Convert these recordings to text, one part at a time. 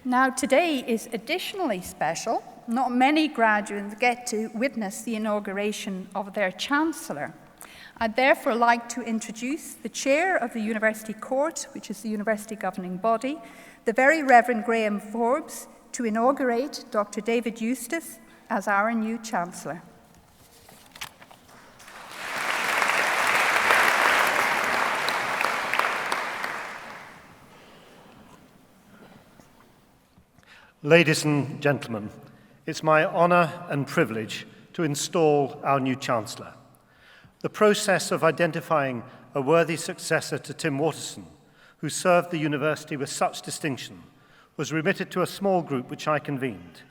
Now, today is additionally special. Not many graduates get to witness the inauguration of their Chancellor. I'd therefore like to introduce the Chair of the University Court, which is the university governing body, the Very Reverend Graham Forbes, to inaugurate Dr. David Eustace as our new Chancellor. Ladies and gentlemen, it's my honour and privilege to install our new Chancellor. The process of identifying a worthy successor to Tim Waterson, who served the university with such distinction, was remitted to a small group which I convened.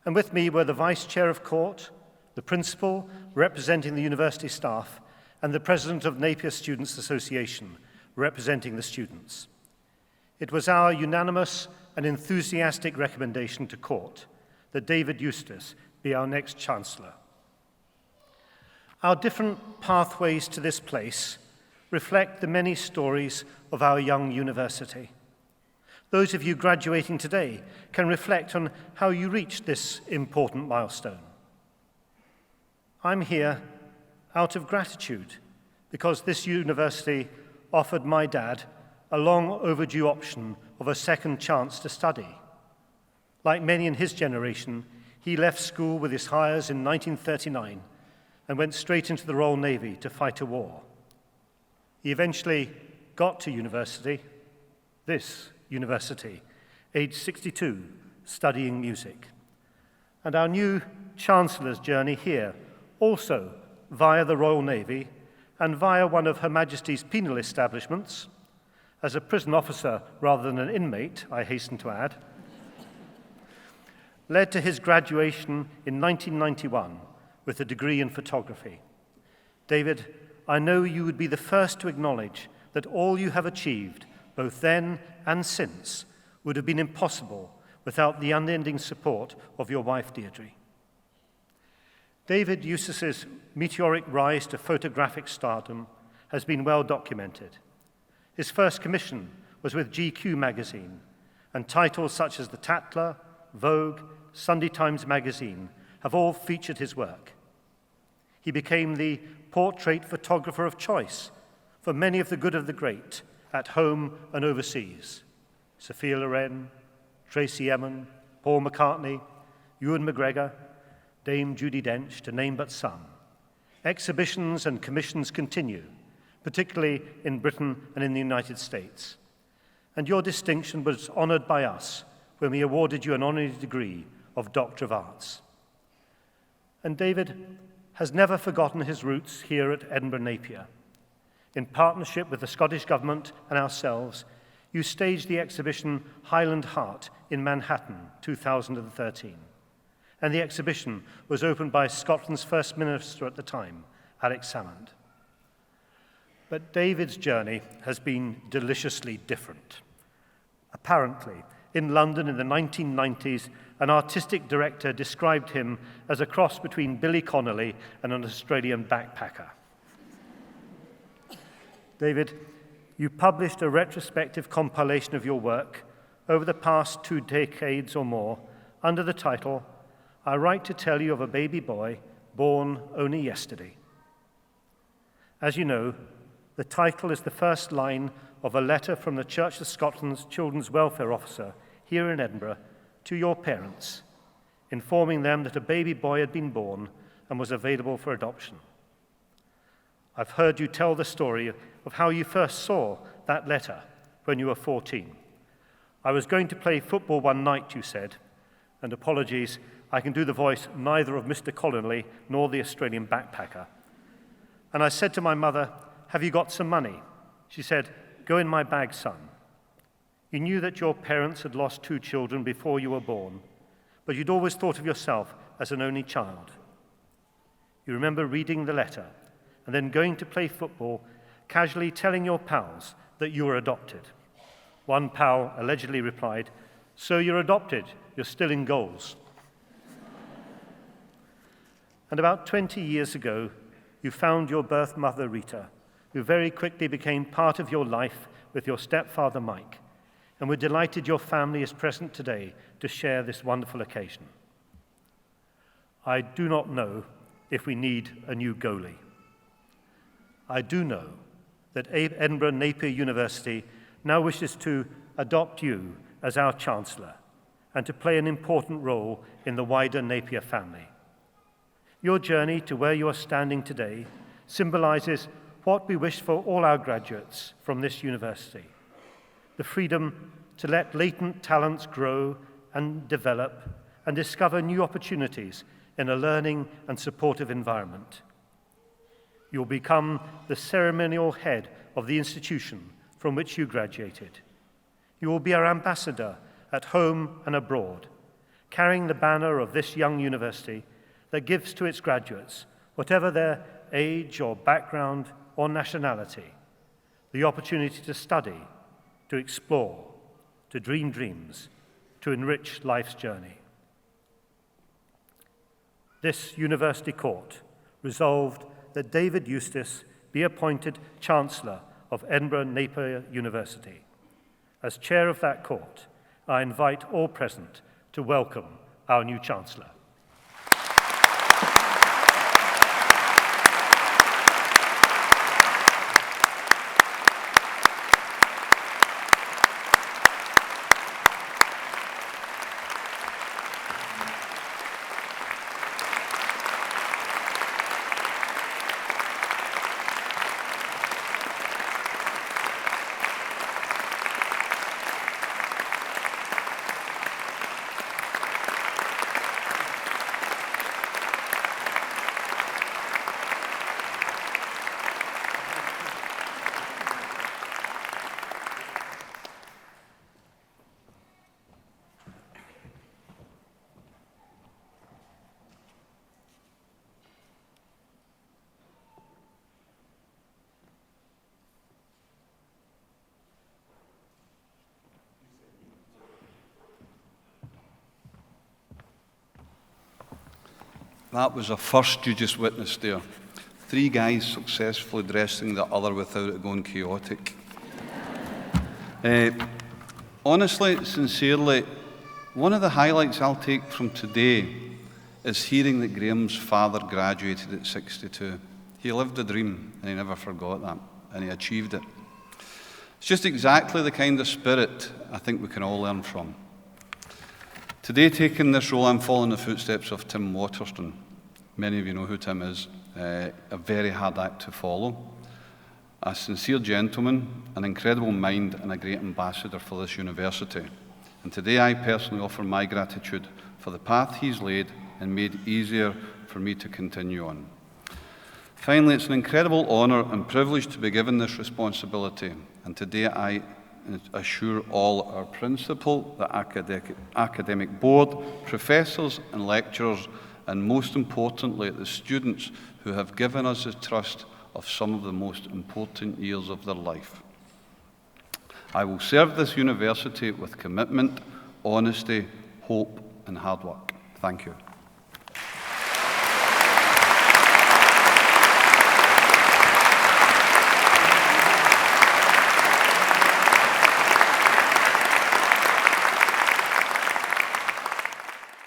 And with me were the Vice Chair of Court, the Principal representing the university staff, and the President of Napier Students' Association representing the students. It was our unanimous and enthusiastic recommendation to Court that David Eustace be our next Chancellor. Our different pathways to this place reflect the many stories of our young university. Those of you graduating today can reflect on how you reached this important milestone. I'm here out of gratitude because this university offered my dad a long overdue option of a second chance to study. Like many in his generation, he left school with his hires in 1939 and went straight into the Royal Navy to fight a war. He eventually got to university, this university, aged 62, studying music. And our new Chancellor's journey here, also via the Royal Navy and via one of Her Majesty's penal establishments, as a prison officer rather than an inmate, I hasten to add, led to his graduation in 1991 with a degree in photography. David, I know you would be the first to acknowledge that all you have achieved, both then and since, would have been impossible without the unending support of your wife, Deirdre. David Eustace's meteoric rise to photographic stardom has been well documented. His first commission was with GQ magazine, and titles such as The Tatler, Vogue, Sunday Times magazine have all featured his work. He became the portrait photographer of choice for many of the good of the great at home and overseas. Sophia Loren, Tracy Emin, Paul McCartney, Ewan McGregor, Dame Judi Dench, to name but some. Exhibitions and commissions continue, particularly in Britain and in the United States. And your distinction was honoured by us when we awarded you an honorary degree of Doctor of Arts. And David has never forgotten his roots here at Edinburgh Napier. In partnership with the Scottish Government and ourselves, you staged the exhibition Highland Heart in Manhattan, 2013. And the exhibition was opened by Scotland's First Minister at the time, Alex Salmond. But David's journey has been deliciously different. Apparently, in London in the 1990s, an artistic director described him as a cross between Billy Connolly and an Australian backpacker. David, you published a retrospective compilation of your work over the past 2 decades or more under the title, I Write to Tell You of a Baby Boy Born Only Yesterday. As you know, the title is the first line of a letter from the Church of Scotland's Children's Welfare Officer here in Edinburgh to your parents, informing them that a baby boy had been born and was available for adoption. I've heard you tell the story of how you first saw that letter when you were 14. I was going to play football one night, you said, and apologies, I can do the voice neither of Mr. Connolly nor the Australian backpacker. And I said to my mother, have you got some money? She said, go in my bag, son. You knew that your parents had lost 2 children before you were born, but you'd always thought of yourself as an only child. You remember reading the letter and then going to play football, casually telling your pals that you were adopted. One pal allegedly replied, so you're adopted, you're still in goals. And about 20 years ago, you found your birth mother, Rita, who very quickly became part of your life with your stepfather, Mike, and we're delighted your family is present today to share this wonderful occasion. I do not know if we need a new goalie. I do know that Edinburgh Napier University now wishes to adopt you as our Chancellor and to play an important role in the wider Napier family. Your journey to where you are standing today symbolises what we wish for all our graduates from this university: the freedom to let latent talents grow and develop and discover new opportunities in a learning and supportive environment. You'll become the ceremonial head of the institution from which you graduated. You will be our ambassador at home and abroad, carrying the banner of this young university that gives to its graduates, whatever their age or background or nationality, the opportunity to study, to explore, to dream dreams, to enrich life's journey. This University Court resolved that David Eustace be appointed Chancellor of Edinburgh Napier University. As chair of that court, I invite all present to welcome our new Chancellor. That was a first you just witnessed there. 3 guys successfully dressing the other without it going chaotic. Honestly, sincerely, one of the highlights I'll take from today is hearing that Graham's father graduated at 62. He lived the dream and he never forgot that, and he achieved it. It's just exactly the kind of spirit I think we can all learn from. Today, taking this role, I'm following the footsteps of Tim Waterston. Many of you know who Tim is. A very hard act to follow. A sincere gentleman, an incredible mind, and a great ambassador for this university. And today, I personally offer my gratitude for the path he's laid and made easier for me to continue on. Finally, it's an incredible honour and privilege to be given this responsibility. And today, I assure all our principal, the academic board, professors and lecturers, and most importantly, the students who have given us the trust of some of the most important years of their life. I will serve this university with commitment, honesty, hope, and hard work. Thank you.